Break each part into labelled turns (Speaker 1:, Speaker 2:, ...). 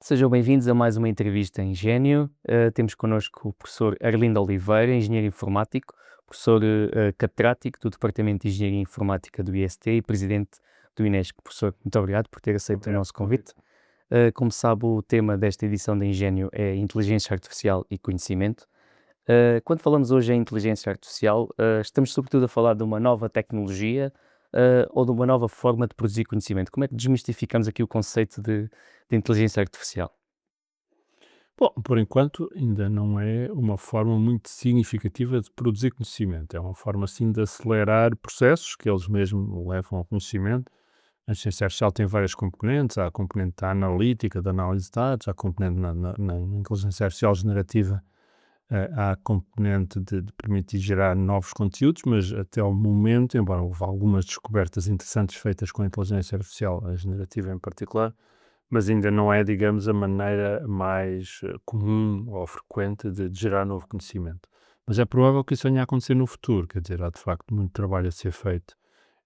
Speaker 1: Sejam bem-vindos a mais uma entrevista em Gênio. Temos connosco o professor Arlindo Oliveira, engenheiro informático, professor catedrático do Departamento de Engenharia Informática do IST e presidente do Inesco. Professor, muito obrigado por ter aceito o
Speaker 2: Obrigado.
Speaker 1: nosso convite. Como sabe, o tema desta edição de Engenho é inteligência artificial e conhecimento. Quando falamos hoje em inteligência artificial, estamos sobretudo a falar de uma nova tecnologia, ou de uma nova forma de produzir conhecimento. Como é que desmistificamos aqui o conceito de inteligência artificial?
Speaker 2: Bom, por enquanto ainda não é uma forma muito significativa de produzir conhecimento. É uma forma sim de acelerar processos que eles mesmos levam ao conhecimento. A ciência artificial tem várias componentes. Há a componente da analítica, da análise de dados, há a componente na inteligência artificial generativa, há a componente de permitir gerar novos conteúdos, mas até ao momento, embora houve algumas descobertas interessantes feitas com a inteligência artificial, a generativa em particular, mas ainda não é, digamos, a maneira mais comum ou frequente de gerar novo conhecimento. Mas é provável que isso venha a acontecer no futuro, quer dizer, há de facto muito trabalho a ser feito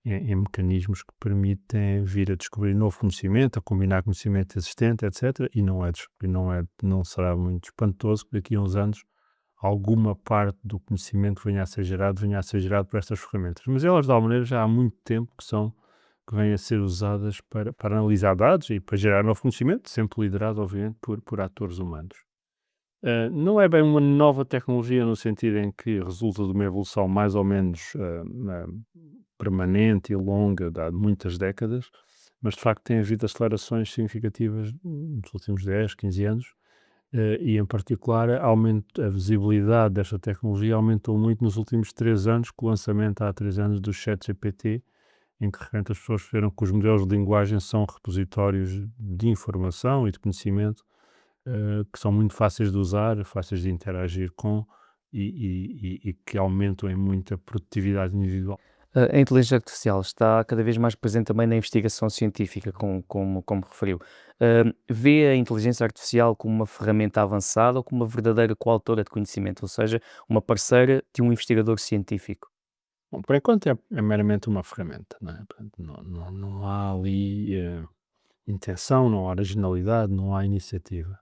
Speaker 2: em mecanismos que permitem vir a descobrir novo conhecimento, a combinar conhecimento existente, etc. Não será muito espantoso que daqui a uns anos alguma parte do conhecimento que venha a ser gerado por estas ferramentas. Mas elas, de alguma maneira, já há muito tempo que vêm a ser usadas para analisar dados e para gerar novo conhecimento, sempre liderado, obviamente, por atores humanos. Não é bem uma nova tecnologia no sentido em que resulta de uma evolução mais ou menos permanente e longa de há muitas décadas, mas de facto tem havido acelerações significativas nos últimos 10, 15 anos, e em particular a visibilidade desta tecnologia aumentou muito nos últimos 3 anos, com o lançamento há 3 anos do ChatGPT, em que de repente as pessoas perceberam que os modelos de linguagem são repositórios de informação e de conhecimento, que são muito fáceis de usar, fáceis de interagir com e que aumentam em muito a produtividade individual.
Speaker 1: A inteligência artificial está cada vez mais presente também na investigação científica, como referiu. Vê a inteligência artificial como uma ferramenta avançada ou como uma verdadeira coautora de conhecimento, ou seja, uma parceira de um investigador científico?
Speaker 2: Bom, por enquanto é meramente uma ferramenta, não é? Portanto, não há ali intenção, não há originalidade, não há iniciativa.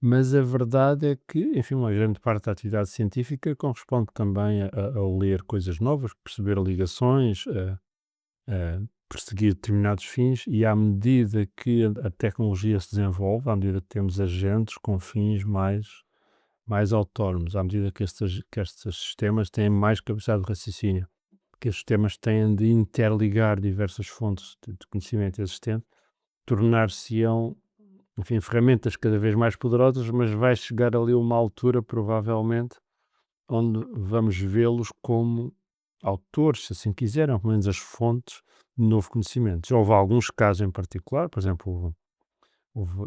Speaker 2: Mas a verdade é que, enfim, uma grande parte da atividade científica corresponde também a ler coisas novas, perceber ligações, a perseguir determinados fins, e à medida que a tecnologia se desenvolve, à medida que temos agentes com fins mais autónomos, à medida que estes sistemas têm mais capacidade de raciocínio, que estes sistemas têm de interligar diversas fontes de conhecimento existente, tornar-se-ão, enfim, ferramentas cada vez mais poderosas, mas vai chegar ali uma altura, provavelmente, onde vamos vê-los como autores, se assim quiserem, pelo menos as fontes de novo conhecimento. Já houve alguns casos em particular, por exemplo,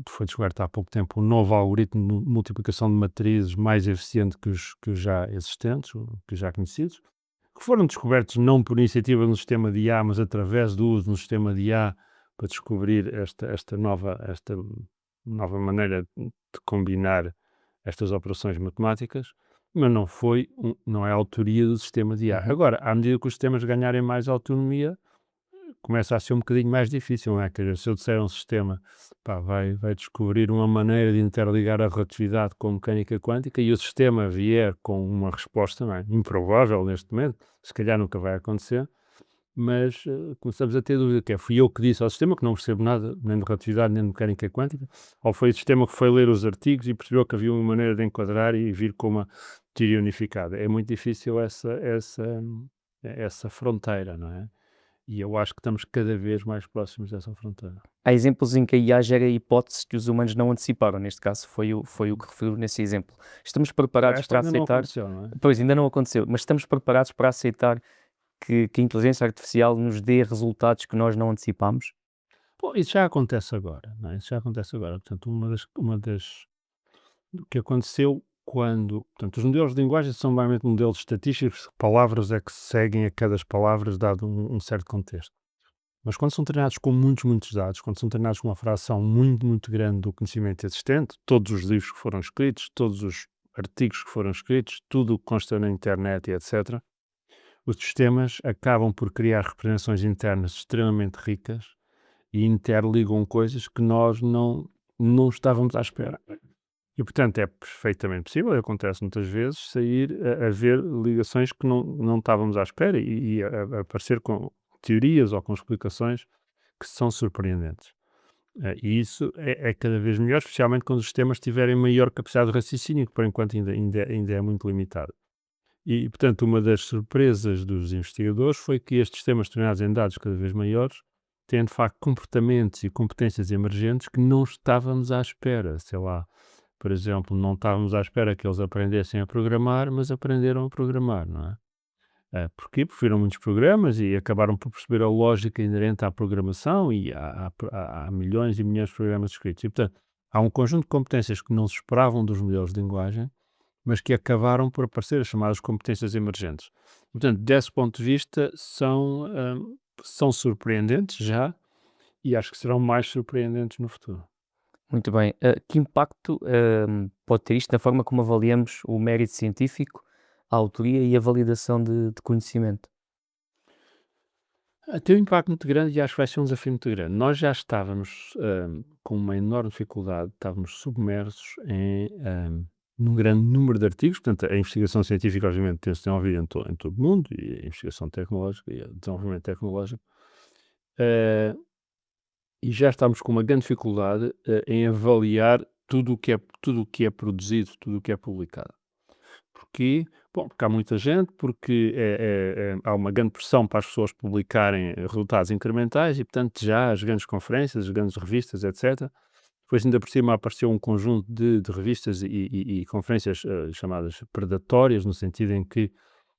Speaker 2: foi descoberto há pouco tempo um novo algoritmo de multiplicação de matrizes mais eficiente que os já existentes, que os já conhecidos, que foram descobertos não por iniciativa no sistema de IA, mas através do uso no sistema de IA para descobrir esta nova maneira de combinar estas operações matemáticas, mas não é a autoria do sistema de IA.
Speaker 1: Uhum.
Speaker 2: Agora, à medida que os sistemas ganharem mais autonomia, começa a ser um bocadinho mais difícil, não é? Quer dizer, se eu disser a um sistema, pá, vai descobrir uma maneira de interligar a relatividade com a mecânica quântica, e o sistema vier com uma resposta, não é? Improvável neste momento, se calhar nunca vai acontecer, mas começamos a ter dúvida, que é, fui eu que disse ao sistema que não percebo nada, nem de relatividade, nem de mecânica quântica, ou foi o sistema que foi ler os artigos e percebeu que havia uma maneira de enquadrar e vir com uma teoria unificada. É muito difícil essa fronteira, não é? E eu acho que estamos cada vez mais próximos dessa fronteira.
Speaker 1: Há exemplos em que a IA gera hipóteses que os humanos não anteciparam, neste caso foi o que referiu nesse exemplo. Estamos preparados
Speaker 2: Esta
Speaker 1: para
Speaker 2: ainda não
Speaker 1: aceitar.
Speaker 2: aconteceu, não é?
Speaker 1: Pois, ainda não aconteceu, mas estamos preparados para aceitar que a inteligência artificial nos dê resultados que nós não antecipamos?
Speaker 2: Bom, isso já acontece agora, não é? Isso já acontece agora. Portanto, o que aconteceu quando, portanto, os modelos de linguagem são basicamente modelos estatísticos, palavras é que seguem a cada palavra dado um certo contexto. Mas quando são treinados com muitos dados, quando são treinados com uma fração muito grande do conhecimento existente, todos os livros que foram escritos, todos os artigos que foram escritos, tudo o que consta na internet e etc., os sistemas acabam por criar representações internas extremamente ricas e interligam coisas que nós não estávamos à espera. E, portanto, é perfeitamente possível, e acontece muitas vezes, sair a haver ligações que não estávamos à espera e a aparecer com teorias ou com explicações que são surpreendentes. E isso é cada vez melhor, especialmente quando os sistemas tiverem maior capacidade de raciocínio, que por enquanto ainda é muito limitado. E, portanto, uma das surpresas dos investigadores foi que estes sistemas treinados em dados cada vez maiores têm, de facto, comportamentos e competências emergentes que não estávamos à espera. Sei lá, por exemplo, não estávamos à espera que eles aprendessem a programar, mas aprenderam a programar, não é? Porquê? Porque viram muitos programas e acabaram por perceber a lógica inerente à programação e há milhões e milhões de programas escritos. E, portanto, há um conjunto de competências que não se esperavam dos modelos de linguagem, mas que acabaram por aparecer, as chamadas competências emergentes. Portanto, desse ponto de vista, são surpreendentes já e acho que serão mais surpreendentes no futuro.
Speaker 1: Muito bem. Que impacto, pode ter isto na forma como avaliamos o mérito científico, a autoria e a validação de conhecimento?
Speaker 2: Tem um impacto muito grande e acho que vai ser um desafio muito grande. Nós já estávamos com uma enorme dificuldade, estávamos submersos num grande número de artigos, portanto, a investigação científica, obviamente, tem-se desenvolvido em todo o mundo, e a investigação tecnológica e o desenvolvimento tecnológico, eh, e já estamos com uma grande dificuldade em avaliar tudo o que é produzido, tudo o que é publicado. Porquê? Bom, porque há muita gente, porque há uma grande pressão para as pessoas publicarem resultados incrementais e, portanto, já as grandes conferências, as grandes revistas, etc. Depois, ainda por cima, apareceu um conjunto de revistas e conferências chamadas predatórias, no sentido em que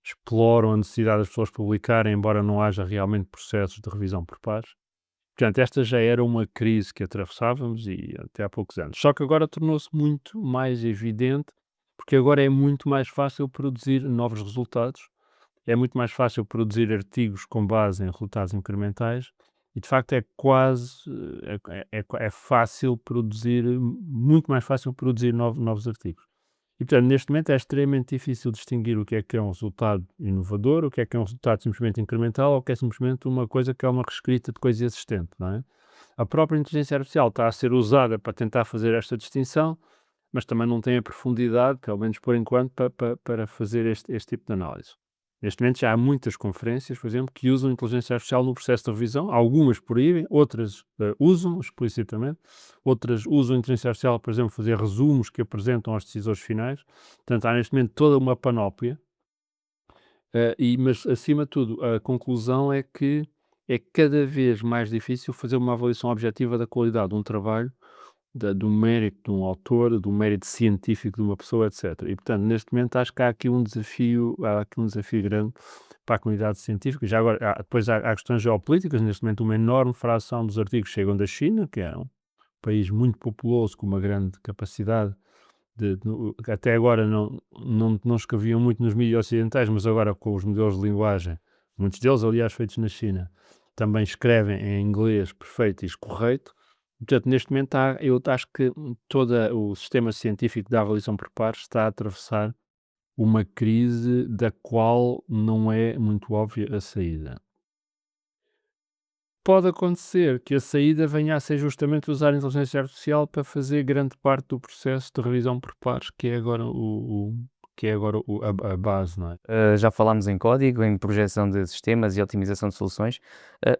Speaker 2: exploram a necessidade das pessoas publicarem, embora não haja realmente processos de revisão por pares. Portanto, esta já era uma crise que atravessávamos e até há poucos anos. Só que agora tornou-se muito mais evidente, porque agora é muito mais fácil produzir novos resultados, é muito mais fácil produzir artigos com base em resultados incrementais e, de facto, é quase é fácil produzir, muito mais fácil produzir novos artigos. E, portanto, neste momento é extremamente difícil distinguir o que é um resultado inovador, o que é um resultado simplesmente incremental, ou o que é simplesmente uma coisa que é uma reescrita de coisa existente, não é? A própria inteligência artificial está a ser usada para tentar fazer esta distinção, mas também não tem a profundidade, pelo menos por enquanto, para fazer este tipo de análise. Neste momento já há muitas conferências, por exemplo, que usam inteligência artificial no processo de revisão, algumas proíbem, outras usam explicitamente, outras usam a inteligência artificial, por exemplo, fazer resumos que apresentam aos decisores finais. Portanto, há neste momento toda uma panóplia, mas acima de tudo, a conclusão é que é cada vez mais difícil fazer uma avaliação objetiva da qualidade de um trabalho, do mérito de um autor, do mérito científico de uma pessoa, etc. E, portanto, neste momento acho que há aqui um desafio grande para a comunidade científica. Já agora, depois há questões geopolíticas. Neste momento, uma enorme fração dos artigos chegam da China, que é um país muito populoso, com uma grande capacidade até agora não escreviam muito nos mídias ocidentais, mas agora com os modelos de linguagem, muitos deles, aliás, feitos na China, também escrevem em inglês perfeito e correto. Portanto, neste momento eu acho que todo o sistema científico da avaliação por pares está a atravessar uma crise da qual não é muito óbvia a saída. Pode acontecer que a saída venha a ser justamente usar a inteligência artificial para fazer grande parte do processo de revisão por pares, que é agora a base, não é?
Speaker 1: Já falámos em código, em projeção de sistemas e otimização de soluções.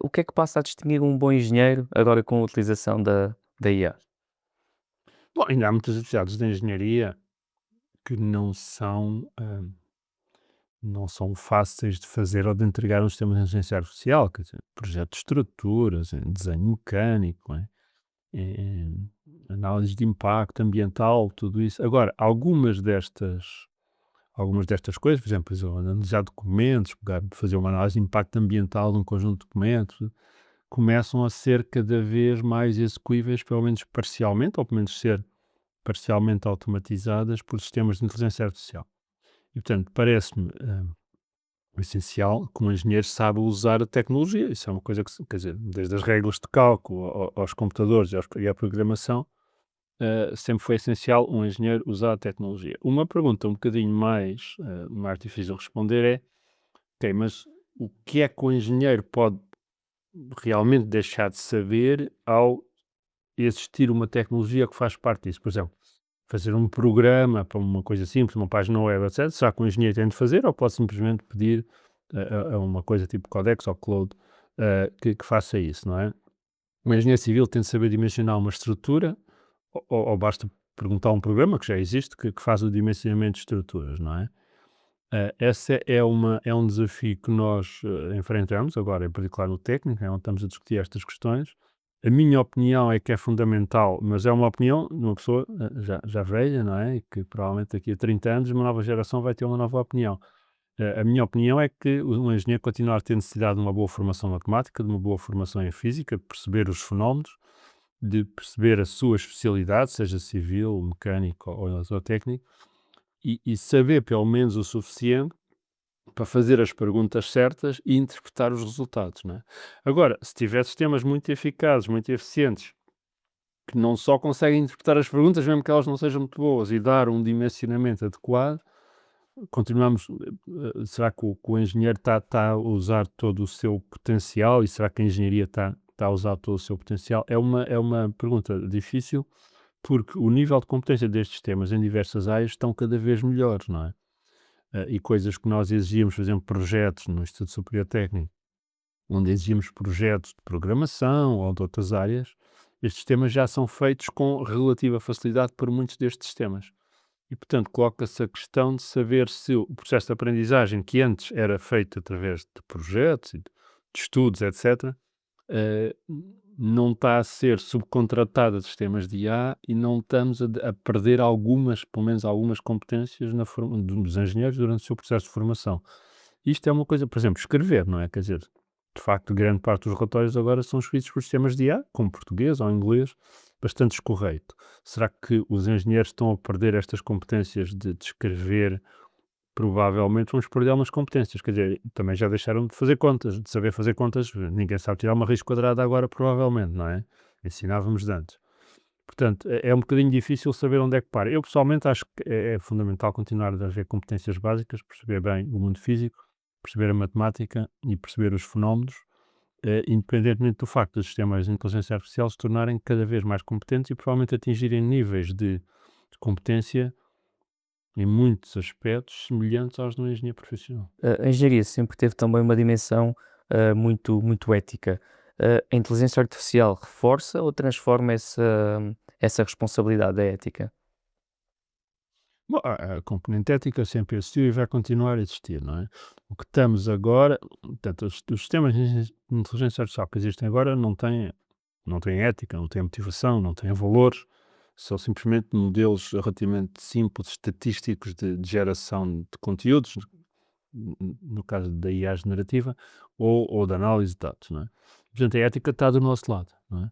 Speaker 1: O que é que passa a distinguir um bom engenheiro agora com a utilização da IA?
Speaker 2: Bom, ainda há muitas atividades de engenharia que não são fáceis de fazer ou de entregar um sistema de inteligência artificial, quer dizer, projeto de estruturas, desenho mecânico, não é? Análise de impacto ambiental, tudo isso. Agora, algumas destas coisas, por exemplo, analisar documentos, fazer uma análise de impacto ambiental de um conjunto de documentos, começam a ser cada vez mais execuíveis, pelo menos parcialmente, ou pelo menos ser parcialmente automatizadas por sistemas de inteligência artificial. E, portanto, parece-me essencial que um engenheiro saiba usar a tecnologia. Isso é uma coisa que, quer dizer, desde as regras de cálculo aos computadores e à programação, sempre foi essencial um engenheiro usar a tecnologia. Uma pergunta um bocadinho mais difícil de responder é: ok, mas o que é que o engenheiro pode realmente deixar de saber ao existir uma tecnologia que faz parte disso. Por exemplo, fazer um programa para uma coisa simples, uma página web, etc. Será que o engenheiro tem de fazer ou pode simplesmente pedir a uma coisa tipo Codex ou Claude que faça isso, não é? O engenheiro civil tem de saber dimensionar uma estrutura ou basta perguntar a um programa que já existe que faz o dimensionamento de estruturas, não é? Essa é um desafio que nós enfrentamos agora, em particular no técnico, é onde estamos a discutir estas questões. A minha opinião é que é fundamental, mas é uma opinião de uma pessoa já velha, não é? E que provavelmente daqui a 30 anos uma nova geração vai ter uma nova opinião. A minha opinião é que um engenheiro continua a ter necessidade de uma boa formação matemática, de uma boa formação em física, de perceber os fenómenos, de perceber a sua especialidade, seja civil, mecânico ou eletrotécnico, e saber pelo menos o suficiente para fazer as perguntas certas e interpretar os resultados, não é? Agora, se tiver sistemas muito eficazes, muito eficientes, que não só conseguem interpretar as perguntas, mesmo que elas não sejam muito boas, e dar um dimensionamento adequado, continuamos. Será que o engenheiro está a usar todo o seu potencial e será que a engenharia está a usar todo o seu potencial? É uma pergunta difícil porque o nível de competência destes temas em diversas áreas estão cada vez melhores, não é? E coisas que nós exigíamos, por exemplo, projetos no Instituto Superior Técnico, onde exigimos projetos de programação ou de outras áreas, estes temas já são feitos com relativa facilidade por muitos destes temas. E, portanto, coloca-se a questão de saber se o processo de aprendizagem, que antes era feito através de projetos, e de estudos, etc., eh, não está a ser subcontratado a sistemas de IA e não estamos a perder algumas, pelo menos algumas competências dos engenheiros durante o seu processo de formação. Isto é uma coisa, por exemplo, escrever, não é? Quer dizer, de facto, grande parte dos relatórios agora são escritos por sistemas de IA, como português ou inglês, bastante escorreito. Será que os engenheiros estão a perder estas competências de escrever? Provavelmente vamos perder algumas competências, quer dizer, também já deixaram de fazer contas, de saber fazer contas, ninguém sabe tirar uma raiz quadrada agora, provavelmente, não é? Ensinávamos de antes. Portanto, é um bocadinho difícil saber onde é que para. Eu, pessoalmente, acho que é fundamental continuar a haver competências básicas, perceber bem o mundo físico, perceber a matemática e perceber os fenómenos, independentemente do facto dos sistemas de inteligência artificial se tornarem cada vez mais competentes e provavelmente atingirem níveis de competência em muitos aspectos semelhantes aos de um engenheiro profissional.
Speaker 1: A engenharia sempre teve também uma dimensão muito ética. A inteligência artificial reforça ou transforma essa responsabilidade da ética?
Speaker 2: Bom, a componente ética sempre existiu e vai continuar a existir, não é? O que estamos agora, portanto, os sistemas de inteligência artificial que existem agora não têm ética, não têm motivação, não têm valores, são simplesmente modelos relativamente simples, estatísticos de geração de conteúdos, no caso da IA generativa, ou de análise de dados, não é? Portanto, a ética está do nosso lado, não é?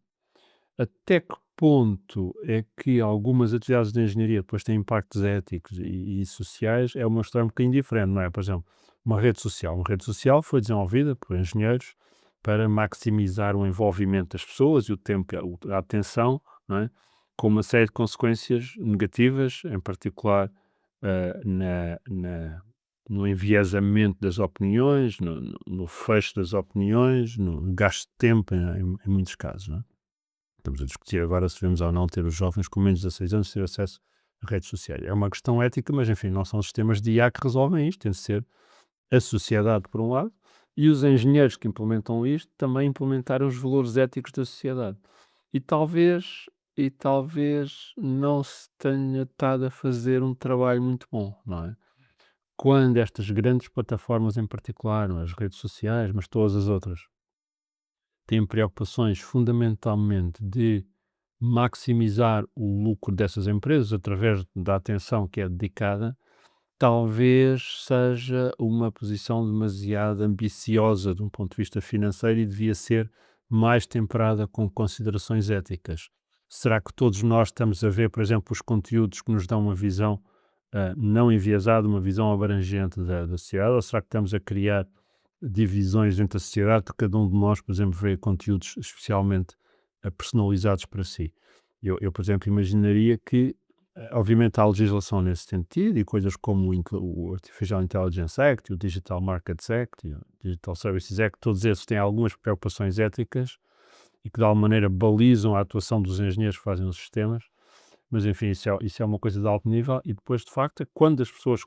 Speaker 2: Até que ponto é que algumas atividades de engenharia depois têm impactos éticos e sociais é uma história um bocadinho diferente, não é? Por exemplo, uma rede social. Uma rede social foi desenvolvida por engenheiros para maximizar o envolvimento das pessoas e o tempo, a atenção, não é? Com uma série de consequências negativas, em particular no enviesamento das opiniões, no fecho das opiniões, no gasto de tempo, em muitos casos, não é? Estamos a discutir agora se devemos ou não ter os jovens com menos de 16 anos ter acesso a redes sociais. É uma questão ética, mas enfim, não são os sistemas de IA que resolvem isto, tem de ser a sociedade por um lado e os engenheiros que implementam isto também implementarem os valores éticos da sociedade. E talvez não se tenha estado a fazer um trabalho muito bom, não é? Quando estas grandes plataformas em particular, as redes sociais, mas todas as outras, têm preocupações fundamentalmente de maximizar o lucro dessas empresas através da atenção que é dedicada, talvez seja uma posição demasiado ambiciosa de um ponto de vista financeiro e devia ser mais temperada com considerações éticas. Será que todos nós estamos a ver, por exemplo, os conteúdos que nos dão uma visão não enviesada, uma visão abrangente da sociedade, ou será que estamos a criar divisões dentro da sociedade que cada um de nós, por exemplo, vê conteúdos especialmente personalizados para si? Eu, por exemplo, imaginaria que, obviamente, há legislação nesse sentido e coisas como o Artificial Intelligence Act, o Digital Markets Act, e o Digital Services Act, todos esses têm algumas preocupações éticas, e que de alguma maneira balizam a atuação dos engenheiros que fazem os sistemas, mas enfim, isso é uma coisa de alto nível e depois, de facto, quando as pessoas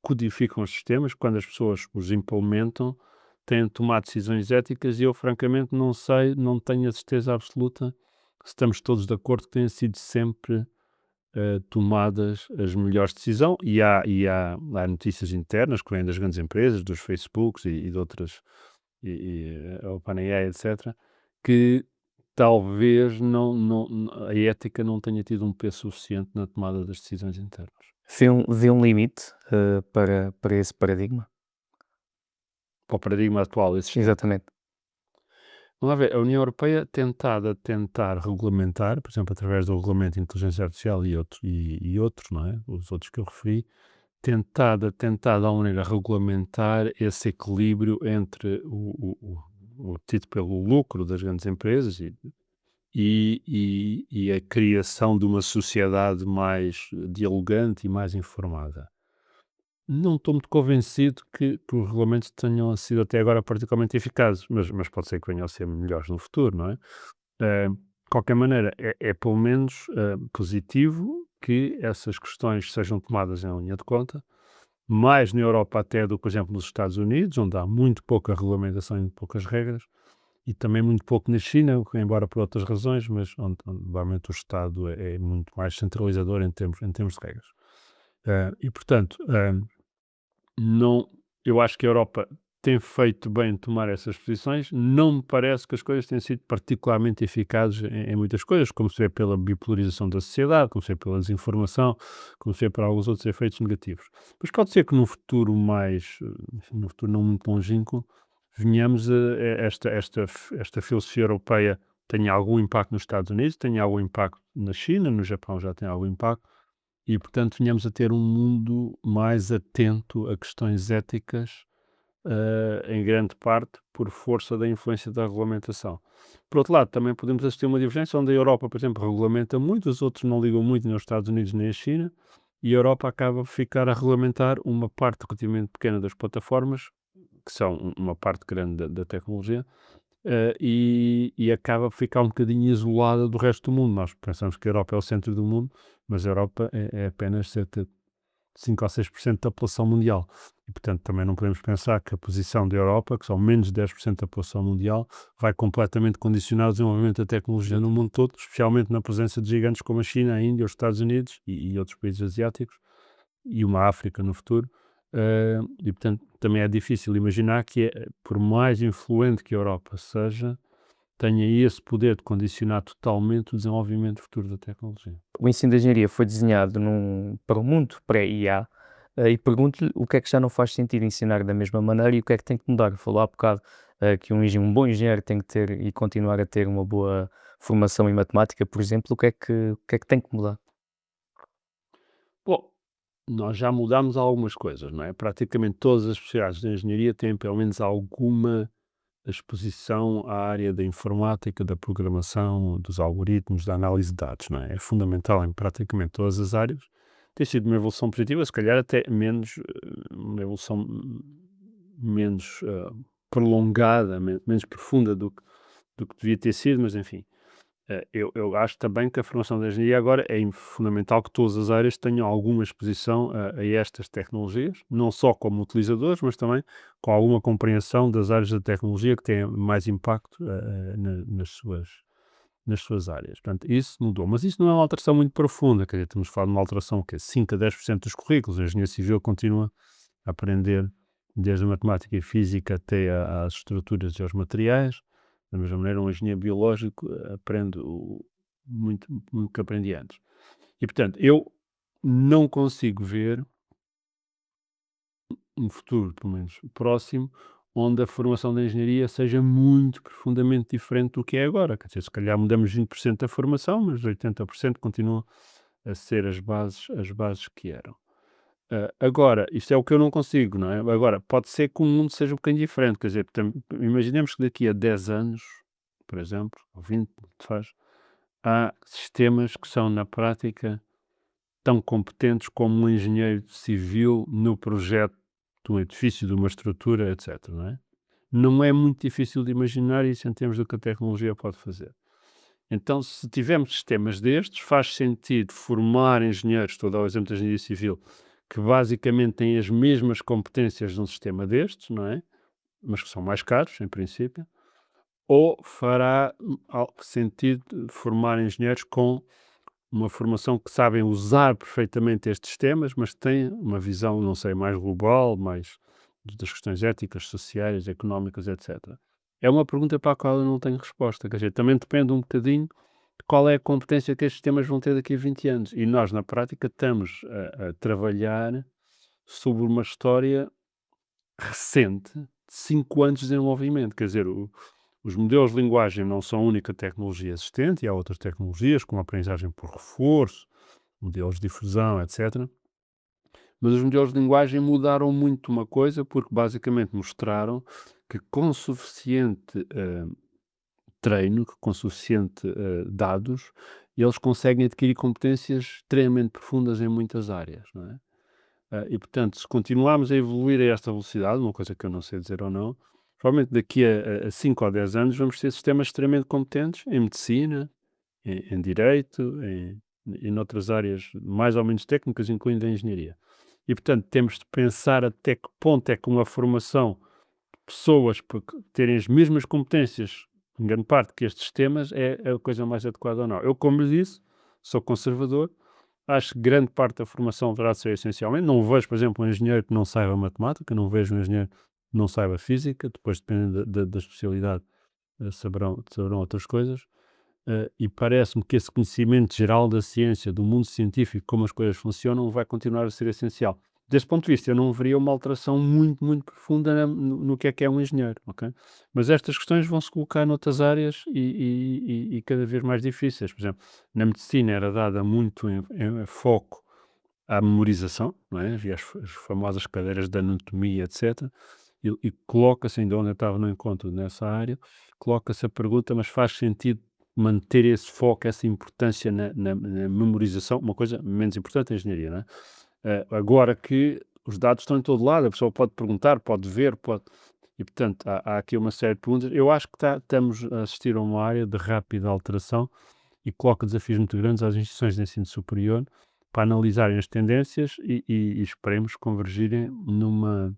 Speaker 2: codificam os sistemas, quando as pessoas os implementam, têm de tomar decisões éticas e eu francamente não sei, não tenho a certeza absoluta se estamos todos de acordo que têm sido sempre tomadas as melhores decisões e há notícias internas que vêm das grandes empresas, dos Facebooks e de outras, a OpenAI, etc., que talvez a ética não tenha tido um peso suficiente na tomada das decisões internas.
Speaker 1: Vê um limite para esse paradigma?
Speaker 2: Para o paradigma atual existente.
Speaker 1: Exatamente.
Speaker 2: Vamos lá ver, a União Europeia tentar regulamentar, por exemplo, através do Regulamento de Inteligência Artificial e outros, não é? Os outros que eu referi, tentar de alguma maneira regulamentar esse equilíbrio entre o tido pelo lucro das grandes empresas e a criação de uma sociedade mais dialogante e mais informada. Não estou muito convencido que os regulamentos tenham sido até agora particularmente eficazes, mas pode ser que venham a ser melhores no futuro, não é? De qualquer maneira, é pelo menos positivo que essas questões sejam tomadas em linha de conta, mais na Europa até do que, por exemplo, nos Estados Unidos, onde há muito pouca regulamentação e muito poucas regras, e também muito pouco na China, embora por outras razões, mas onde realmente o Estado é muito mais centralizador em termos de regras. E, portanto, não, eu acho que a Europa tem feito bem em tomar essas posições. Não me parece que as coisas tenham sido particularmente eficazes em muitas coisas, como se vê pela bipolarização da sociedade, como se vê pela desinformação, como se vê por alguns outros efeitos negativos. Mas pode ser que no futuro enfim, no futuro não muito longínquo, venhamos esta filosofia europeia tenha algum impacto nos Estados Unidos, tenha algum impacto na China, no Japão já tem algum impacto, e, portanto, venhamos a ter um mundo mais atento a questões éticas, em grande parte por força da influência da regulamentação. Por outro lado, também podemos assistir a uma divergência onde a Europa, por exemplo, regulamenta muito, os outros não ligam muito, nem os Estados Unidos nem a China, e a Europa acaba por ficar a regulamentar uma parte relativamente pequena das plataformas, que são uma parte grande da tecnologia, e acaba por ficar um bocadinho isolada do resto do mundo. Nós pensamos que a Europa é o centro do mundo, mas a Europa é apenas cerca de 5 ou 6% da população mundial. E, portanto, também não podemos pensar que a posição da Europa, que são menos de 10% da população mundial, vai completamente condicionar o desenvolvimento da tecnologia no mundo todo, especialmente na presença de gigantes como a China, a Índia, os Estados Unidos e outros países asiáticos, e uma África no futuro. E, portanto, também é difícil imaginar que, por mais influente que a Europa seja, tenha esse poder de condicionar totalmente o desenvolvimento futuro da tecnologia.
Speaker 1: O ensino de engenharia foi desenhado para um mundo pré-IA, e pergunto-lhe o que é que já não faz sentido ensinar da mesma maneira e o que é que tem que mudar. Falou há bocado que um bom engenheiro tem que ter e continuar a ter uma boa formação em matemática, por exemplo. O que é que tem que mudar?
Speaker 2: Bom, nós já mudámos algumas coisas, não é? Praticamente todas as especialidades de engenharia têm pelo menos alguma exposição à área da informática, da programação, dos algoritmos, da análise de dados, não é? É fundamental em praticamente todas as áreas. Tem sido uma evolução positiva, se calhar até menos, uma evolução menos prolongada, menos profunda do que devia ter sido, mas enfim. Eu acho também que a formação da engenharia agora fundamental que todas as áreas tenham alguma exposição a estas tecnologias, não só como utilizadores, mas também com alguma compreensão das áreas da tecnologia que têm mais impacto nas suas áreas. Portanto, isso mudou. Mas isso não é uma alteração muito profunda, quer dizer, estamos a falar de uma alteração que é 5 a 10% dos currículos. A engenharia civil continua a aprender desde a matemática e física até às estruturas e aos materiais. Da mesma maneira, um engenheiro biológico aprende muito, muito que aprendia antes. E, portanto, eu não consigo ver um futuro, pelo menos próximo, onde a formação da engenharia seja muito profundamente diferente do que é agora. Quer dizer, se calhar mudamos 20% da formação, mas 80% continuam a ser as bases que eram. Agora, isto é o que eu não consigo, não é? Agora, pode ser que o mundo seja um bocadinho diferente, quer dizer, imaginemos que daqui a 10 anos, por exemplo, ou 20, faz, há sistemas que são, na prática, tão competentes como um engenheiro civil no projeto de um edifício, de uma estrutura, etc, não é? não é muito difícil de imaginar isso em termos do que a tecnologia pode fazer. Então, se tivermos sistemas destes, faz sentido formar engenheiros, estou a dar o exemplo da engenharia civil, que basicamente têm as mesmas competências de um sistema destes, não é? Mas que são mais caros, em princípio, ou fará sentido formar engenheiros com uma formação que sabem usar perfeitamente estes sistemas, mas têm uma visão, não sei, mais global, mais das questões éticas, sociais, económicas, etc. É uma pergunta para a qual eu não tenho resposta. Quer dizer, também depende um bocadinho de qual é a competência que estes sistemas vão ter daqui a 20 anos. E nós, na prática, estamos a trabalhar sobre uma história recente de 5 anos de desenvolvimento. Quer dizer, os modelos de linguagem não são a única tecnologia existente, e há outras tecnologias, como a aprendizagem por reforço, modelos de difusão, etc. Mas os modelos de linguagem mudaram muito uma coisa, porque basicamente mostraram que com suficiente treino, que com suficiente dados, eles conseguem adquirir competências extremamente profundas em muitas áreas, não é? E portanto, se continuarmos a evoluir a esta velocidade, uma coisa que eu não sei dizer ou não, provavelmente daqui a 5 ou 10 anos vamos ter sistemas extremamente competentes em medicina, em direito, em noutras áreas mais ou menos técnicas, incluindo a engenharia. E portanto, temos de pensar até que ponto é que uma formação de pessoas para terem as mesmas competências, em grande parte, que estes sistemas, é a coisa mais adequada ou não. Eu, como lhe disse, sou conservador. Acho que grande parte da formação deverá ser essencialmente. Não vejo, por exemplo, um engenheiro que não saiba matemática, não vejo um engenheiro que não saiba física, depois, dependendo da especialidade, saberão outras coisas. E parece-me que esse conhecimento geral da ciência, do mundo científico, como as coisas funcionam, vai continuar a ser essencial. Desse ponto de vista, eu não veria uma alteração muito, muito profunda no que é um engenheiro, ok? Mas estas questões vão se colocar noutras áreas e cada vez mais difíceis. Por exemplo, na medicina era dada muito em foco à memorização, não é? Havia as famosas cadeiras de anatomia, etc. E coloca-se, ainda onde eu estava no encontro nessa área, coloca-se a pergunta, mas faz sentido manter esse foco, essa importância na memorização, uma coisa menos importante na engenharia, não é? Agora que os dados estão em todo lado, a pessoa pode perguntar, pode ver, pode. E, portanto, há aqui uma série de perguntas. Eu acho que estamos a assistir a uma área de rápida alteração e coloca desafios muito grandes às instituições de ensino superior para analisarem as tendências e esperemos convergirem numa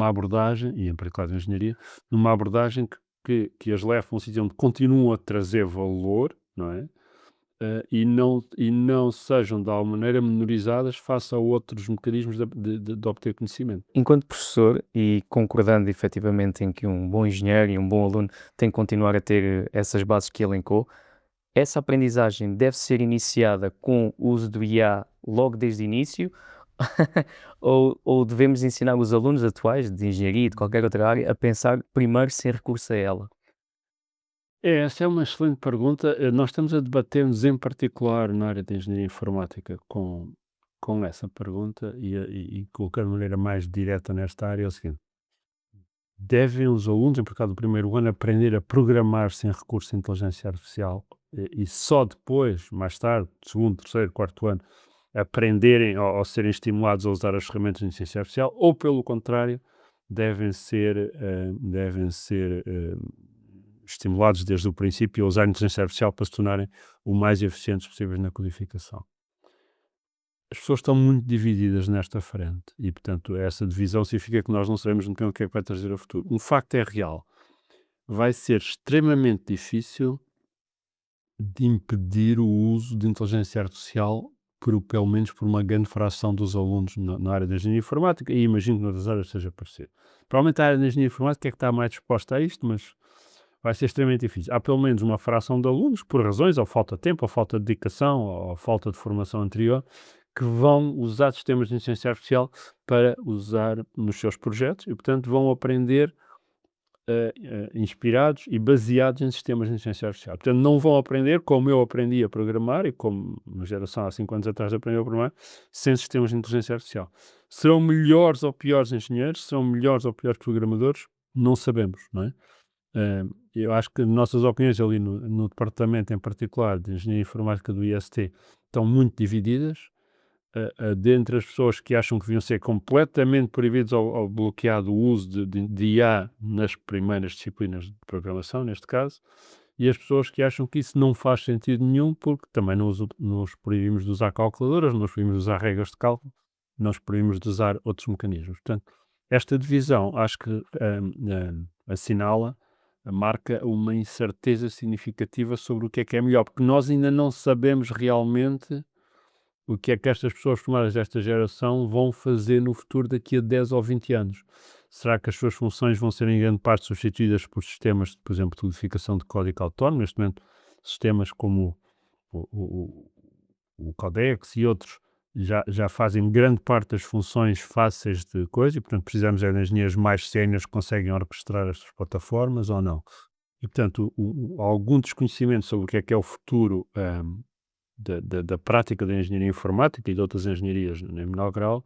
Speaker 2: abordagem, e em particular da engenharia, numa abordagem que as leve a um sítio onde continuam a trazer valor, não é? E não sejam de alguma maneira menorizadas face a outros mecanismos de obter conhecimento.
Speaker 1: Enquanto professor e concordando efetivamente em que um bom engenheiro e um bom aluno tem que continuar a ter essas bases que elencou, essa aprendizagem deve ser iniciada com o uso do IA logo desde o início ou devemos ensinar os alunos atuais de engenharia e de qualquer outra área a pensar primeiro sem recurso a ela?
Speaker 2: Essa é uma excelente pergunta. Nós estamos a debater-nos em particular na área de engenharia informática com essa pergunta e colocar de maneira mais direta nesta área é o seguinte: devem os alunos, em particular do primeiro ano, aprender a programar sem recurso à inteligência artificial e só depois, mais tarde, segundo, terceiro, quarto ano, aprenderem ou serem estimulados a usar as ferramentas de inteligência artificial, ou pelo contrário, devem ser estimulados desde o princípio a usar a inteligência artificial para se tornarem o mais eficientes possíveis na codificação. As pessoas estão muito divididas nesta frente e, portanto, essa divisão significa que nós não sabemos muito bem o que é que vai trazer o futuro. Um facto é real. Vai ser extremamente difícil de impedir o uso de inteligência artificial pelo menos por uma grande fração dos alunos na área da engenharia informática e imagino que noutras áreas seja parecido. Provavelmente a área da engenharia informática é que está mais disposta a isto, mas vai ser extremamente difícil. Há pelo menos uma fração de alunos, por razões, ou falta de tempo, ou falta de dedicação, ou falta de formação anterior, que vão usar sistemas de inteligência artificial para usar nos seus projetos e, portanto, vão aprender inspirados e baseados em sistemas de inteligência artificial. Portanto, não vão aprender como eu aprendi a programar e como uma geração há 5 anos atrás aprendeu a programar, sem sistemas de inteligência artificial. Serão melhores ou piores engenheiros, serão melhores ou piores programadores, não sabemos, não é? Eu acho que nossas opiniões ali no departamento em particular de Engenharia Informática do IST estão muito divididas. dentre as pessoas que acham que deviam ser completamente proibidos ou bloqueado o uso de IA nas primeiras disciplinas de programação, neste caso, e as pessoas que acham que isso não faz sentido nenhum, porque também nos proibimos de usar calculadoras, nos proibimos de usar regras de cálculo, nos proibimos de usar outros mecanismos. Portanto, esta divisão acho que assinala, marca uma incerteza significativa sobre o que é melhor, porque nós ainda não sabemos realmente o que é que estas pessoas formadas desta geração vão fazer no futuro daqui a 10 ou 20 anos. Será que as suas funções vão ser em grande parte substituídas por sistemas, por exemplo, de codificação de código autónomo? Neste momento, sistemas como o, o Codex e outros já fazem grande parte das funções fáceis de coisa e, portanto, precisamos de engenheiros mais séniores que conseguem orquestrar estas plataformas ou não. E, portanto, algum desconhecimento sobre o que é o futuro da prática da engenharia informática e de outras engenharias em menor grau,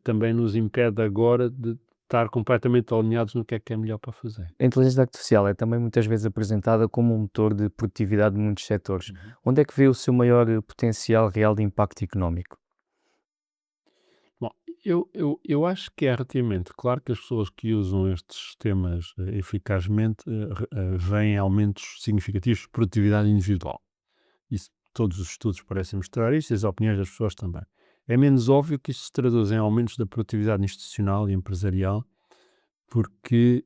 Speaker 2: também nos impede agora de estar completamente alinhados no que é melhor para fazer.
Speaker 1: A inteligência artificial é também muitas vezes apresentada como um motor de produtividade de muitos setores. Onde é que vê o seu maior potencial real de impacto económico?
Speaker 2: Bom, eu acho que é relativamente claro que as pessoas que usam estes sistemas eficazmente veem aumentos significativos de produtividade individual. Isso, todos os estudos parecem mostrar isso e as opiniões das pessoas também. É menos óbvio que isto se traduz em aumentos da produtividade institucional e empresarial, porque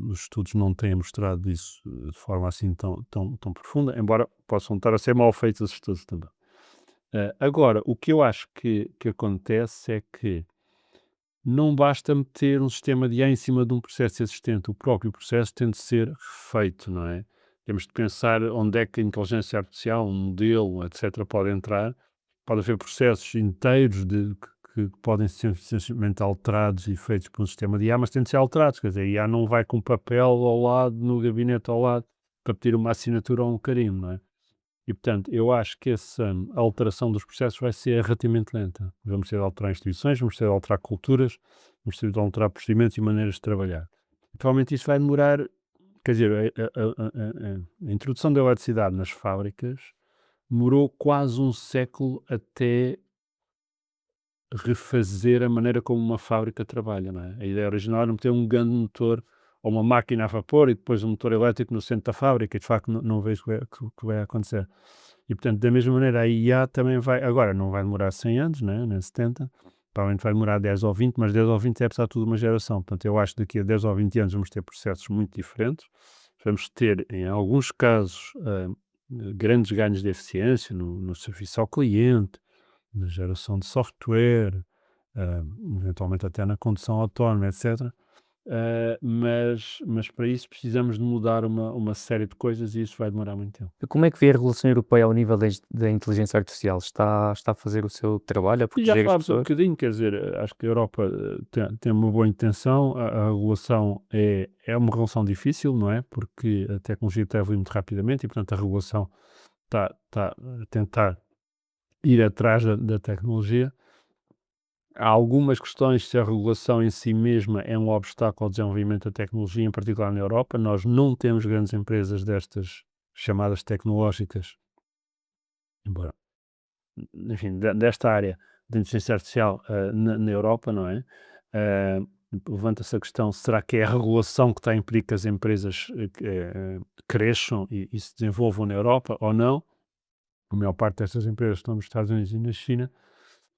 Speaker 2: os estudos não têm mostrado isso de forma assim tão profunda, embora possam estar a ser mal feitos os estudos também. Agora, o que eu acho que acontece é que não basta meter um sistema de IA em cima de um processo existente, o próprio processo tem de ser refeito, não é? Temos de pensar onde é que a inteligência artificial, um modelo, etc., pode entrar. Pode haver processos inteiros que podem ser essencialmente alterados e feitos por um sistema de IA, mas têm de ser alterados. Quer dizer, a IA não vai com papel ao lado, no gabinete ao lado, para pedir uma assinatura ou um carimbo, não é? E, portanto, eu acho que essa alteração dos processos vai ser relativamente lenta. Vamos ter de alterar instituições, vamos ter de alterar culturas, vamos ter de alterar procedimentos e maneiras de trabalhar. Provavelmente isso vai demorar, quer dizer, a introdução da eletricidade nas fábricas demorou quase um século até refazer a maneira como uma fábrica trabalha, não é? A ideia original era meter um grande motor ou uma máquina a vapor e depois um motor elétrico no centro da fábrica e de facto não vejo o que vai acontecer. E portanto, da mesma maneira, a IA também vai, agora não vai demorar 100 anos, né, nem 70, provavelmente vai demorar 10 ou 20, mas 10 ou 20 é apesar de tudo uma geração. Portanto, eu acho que daqui a 10 ou 20 anos vamos ter processos muito diferentes, vamos ter, em alguns casos, grandes ganhos de eficiência no serviço ao cliente, na geração de software, ah, eventualmente até na condução autónoma, etc. Mas para isso precisamos de mudar uma série de coisas e isso vai demorar muito tempo.
Speaker 1: Como é que vê a regulação europeia ao nível da inteligência artificial? Está a fazer o seu trabalho, a
Speaker 2: E já
Speaker 1: proteger as
Speaker 2: falámos um
Speaker 1: pessoas?
Speaker 2: bocadinho, quer dizer, acho que a Europa tem uma boa intenção, a regulação é uma regulação difícil, não é? Porque a tecnologia está a evoluir muito rapidamente e, portanto, a regulação está a tentar ir atrás da tecnologia. Há algumas questões se a regulação em si mesma é um obstáculo ao desenvolvimento da tecnologia, em particular na Europa. Nós não temos grandes empresas destas chamadas tecnológicas, embora, enfim, desta área da inteligência artificial na Europa, não é? Ah, Levanta-se a questão, será que é a regulação que está a impedir que as empresas cresçam e se desenvolvam na Europa ou não? A maior parte dessas empresas estão nos Estados Unidos e na China.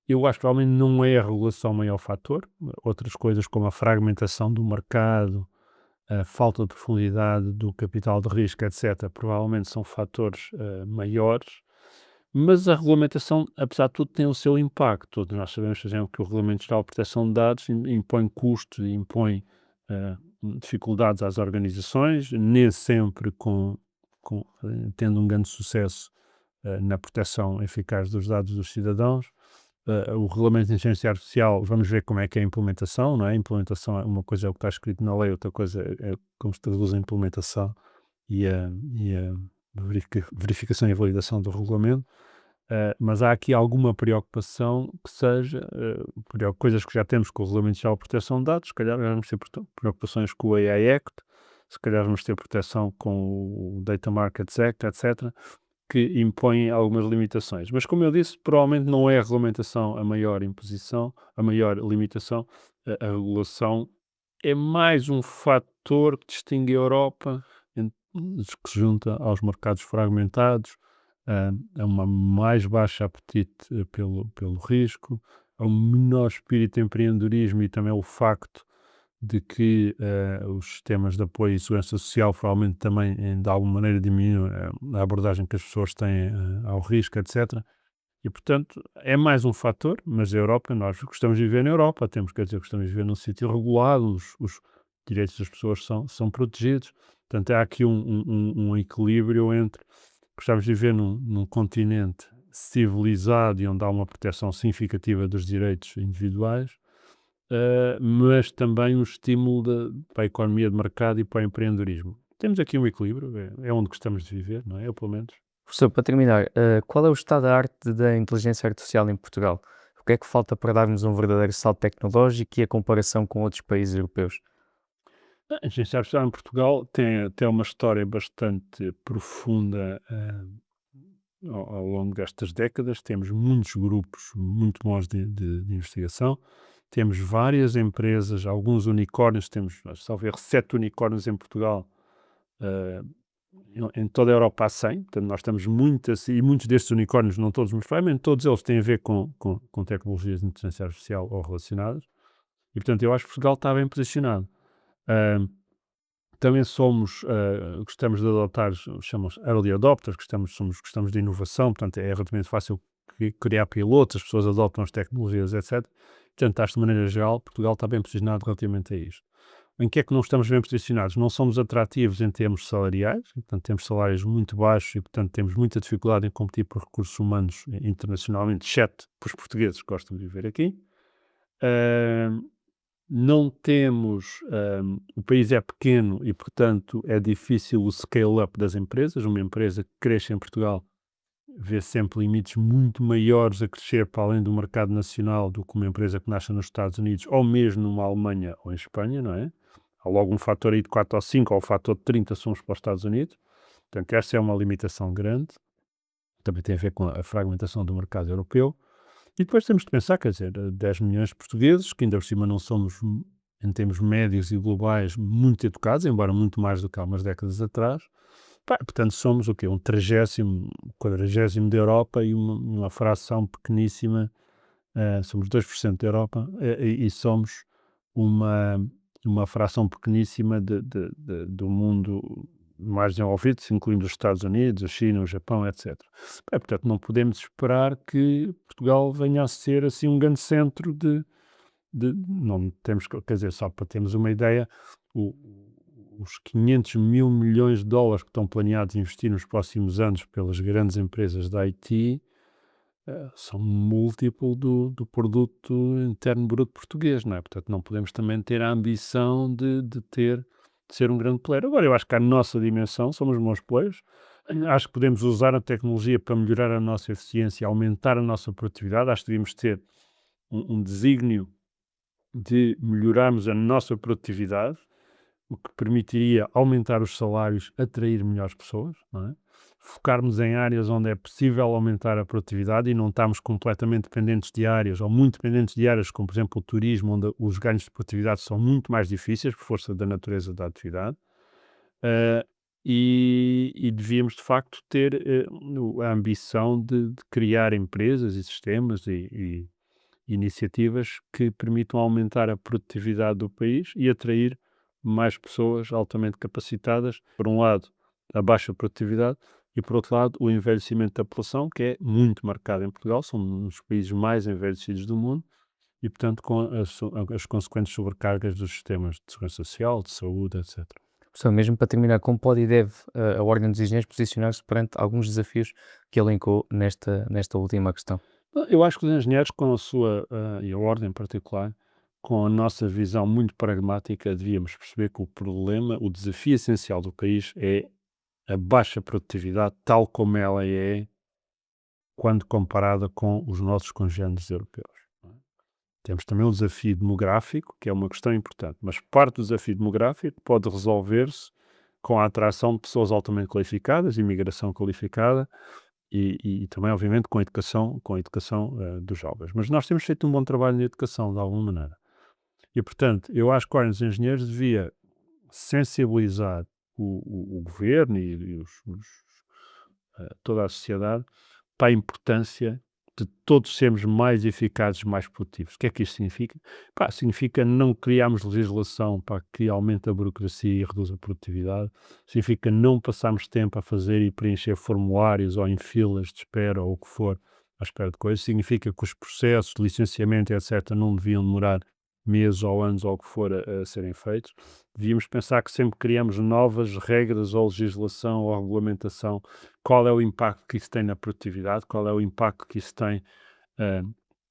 Speaker 2: Eu acho que provavelmente não é a regulação o maior fator. Outras coisas como a fragmentação do mercado, a falta de profundidade do capital de risco, etc., provavelmente são fatores maiores. Mas a regulamentação, apesar de tudo, tem o seu impacto. Todos nós sabemos, por exemplo, que o Regulamento Geral de Proteção de Dados impõe custos e impõe dificuldades às organizações, nem sempre tendo um grande sucesso na proteção eficaz dos dados dos cidadãos. O regulamento de inteligência artificial, vamos ver como é que é a implementação, não é? A implementação, uma coisa é o que está escrito na lei, outra coisa é como se traduz a implementação e a verificação e validação do regulamento. Mas há aqui alguma preocupação que seja, coisas que já temos com o Regulamento Geral de Proteção de Dados, se calhar vamos ter preocupações com o AI Act, se calhar vamos ter proteção com o Data Markets Act, etc. que impõem algumas limitações. Mas, como eu disse, provavelmente não é a regulamentação a maior imposição, a maior limitação. A regulação é mais um fator que distingue a Europa, que se junta aos mercados fragmentados, a uma mais baixa apetite pelo risco, a um menor espírito de empreendedorismo e também o facto de que os sistemas de apoio e segurança social provavelmente também, de alguma maneira, diminuem a abordagem que as pessoas têm ao risco, etc. E, portanto, é mais um fator, mas a Europa, nós gostamos de viver na Europa, temos que dizer que gostamos de viver num sítio regulado, os direitos das pessoas são protegidos, portanto, há aqui um equilíbrio entre gostamos de viver num continente civilizado e onde há uma proteção significativa dos direitos individuais, mas também um estímulo para a economia de mercado e para o empreendedorismo. Temos aqui um equilíbrio, é onde gostamos de viver, não é? Eu, pelo menos.
Speaker 1: Professor, para terminar, qual é o estado da arte da inteligência artificial em Portugal? O que é que falta para darmos um verdadeiro salto tecnológico e a comparação com outros países europeus?
Speaker 2: A inteligência artificial em Portugal tem uma história bastante profunda ao longo destas décadas. Temos muitos grupos muito bons de investigação, temos várias empresas, alguns unicórnios, temos, salvo erro, 7 unicórnios em Portugal. eh, em toda a Europa há 100, portanto nós estamos muitas, e muitos destes unicórnios, não todos, mas provavelmente todos eles têm a ver com tecnologias de inteligência artificial ou relacionadas, e portanto eu acho que Portugal está bem posicionado. Ah, Também gostamos de adotar, chamamos early adopters, gostamos de inovação, portanto é relativamente fácil criar pilotos, as pessoas adoptam as tecnologias, etc. Portanto, acho de maneira geral, Portugal está bem posicionado relativamente a isto. Em que é que não estamos bem posicionados? Não somos atrativos em termos salariais, portanto temos salários muito baixos e, portanto, temos muita dificuldade em competir por recursos humanos internacionalmente, exceto para os portugueses que gostam de viver aqui. Ah, não temos, o país é pequeno e, portanto, é difícil o scale-up das empresas. Uma empresa que cresce em Portugal vê sempre limites muito maiores a crescer para além do mercado nacional do que uma empresa que nasce nos Estados Unidos ou mesmo numa Alemanha ou em Espanha, não é? Há logo um fator aí de 4 ou 5 ou um fator de 30 somos para os Estados Unidos. Portanto, essa é uma limitação grande. Também tem a ver com a fragmentação do mercado europeu. E depois temos de pensar, quer dizer, 10 milhões de portugueses, que ainda por cima não somos, em termos médios e globais, muito educados, embora muito mais do que há umas décadas atrás. Pá, portanto, somos o quê? Um 30º, 40º da Europa e uma fração pequeníssima, somos 2% da Europa, e somos uma, uma fração pequeníssima do mundo mais desenvolvido, se incluímos os Estados Unidos, a China, o Japão, etc. Bem, portanto, não podemos esperar que Portugal venha a ser assim um grande centro não temos, quer dizer, só para termos uma ideia, o- os 500 mil milhões de dólares que estão planeados investir nos próximos anos pelas grandes empresas da IT são múltiplo do produto interno bruto português, não é? Portanto, não podemos também ter a ambição de ser um grande player. Agora, eu acho que a nossa dimensão somos bons players. Acho que podemos usar a tecnologia para melhorar a nossa eficiência, aumentar a nossa produtividade. Acho que devíamos ter um desígnio de melhorarmos a nossa produtividade, o que permitiria aumentar os salários, atrair melhores pessoas, não é? Focarmos em áreas onde é possível aumentar a produtividade e não estarmos completamente dependentes de áreas ou muito dependentes de áreas como, por exemplo, o turismo, onde os ganhos de produtividade são muito mais difíceis por força da natureza da atividade. Eh, e devíamos, de facto, ter a ambição de criar empresas e sistemas e iniciativas que permitam aumentar a produtividade do país e atrair mais pessoas altamente capacitadas. Por um lado, a baixa produtividade e, por outro lado, o envelhecimento da população, que é muito marcado em Portugal, somos um dos países mais envelhecidos do mundo e, portanto, com as consequentes sobrecargas dos sistemas de segurança social, de saúde, etc.
Speaker 1: Professor, mesmo para terminar, como pode e deve a Ordem dos Engenheiros posicionar-se perante alguns desafios que elencou nesta última questão?
Speaker 2: Eu acho que os engenheiros, com a sua, e a ordem em particular, com a nossa visão muito pragmática, devíamos perceber que o problema, o desafio essencial do país é a baixa produtividade, tal como ela é quando comparada com os nossos congêneres europeus. Não é? Temos também o desafio demográfico, que é uma questão importante, mas parte do desafio demográfico pode resolver-se com a atração de pessoas altamente qualificadas, imigração qualificada e também, obviamente, com a educação dos jovens. Mas nós temos feito um bom trabalho na educação, de alguma maneira. E, portanto, eu acho que a Ordem dos Engenheiros devia sensibilizar o governo e toda a sociedade para a importância de todos sermos mais eficazes, mais produtivos. O que é que isto significa? Pá, significa não criarmos legislação para que aumente a burocracia e reduza a produtividade. Significa não passarmos tempo a fazer e preencher formulários ou em filas de espera ou o que for à espera de coisas. Significa que os processos de licenciamento, etc., não deviam demorar meses ou anos ou o que for a serem feitos. Devíamos pensar que sempre criamos novas regras ou legislação ou regulamentação, qual é o impacto que isso tem na produtividade, qual é o impacto que isso tem ah,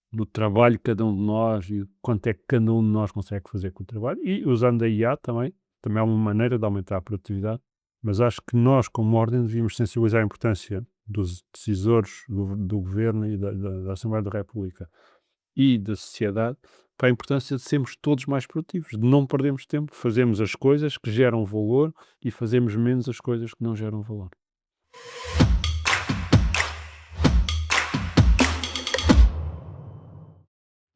Speaker 2: no trabalho de cada um de nós e quanto é que cada um de nós consegue fazer com o trabalho. E usando a IA também é uma maneira de aumentar a produtividade, mas acho que nós, como ordem, devíamos sensibilizar a importância dos decisores do governo e da Assembleia da República e da sociedade para a importância de sermos todos mais produtivos, de não perdermos tempo, fazermos as coisas que geram valor e fazermos menos as coisas que não geram valor.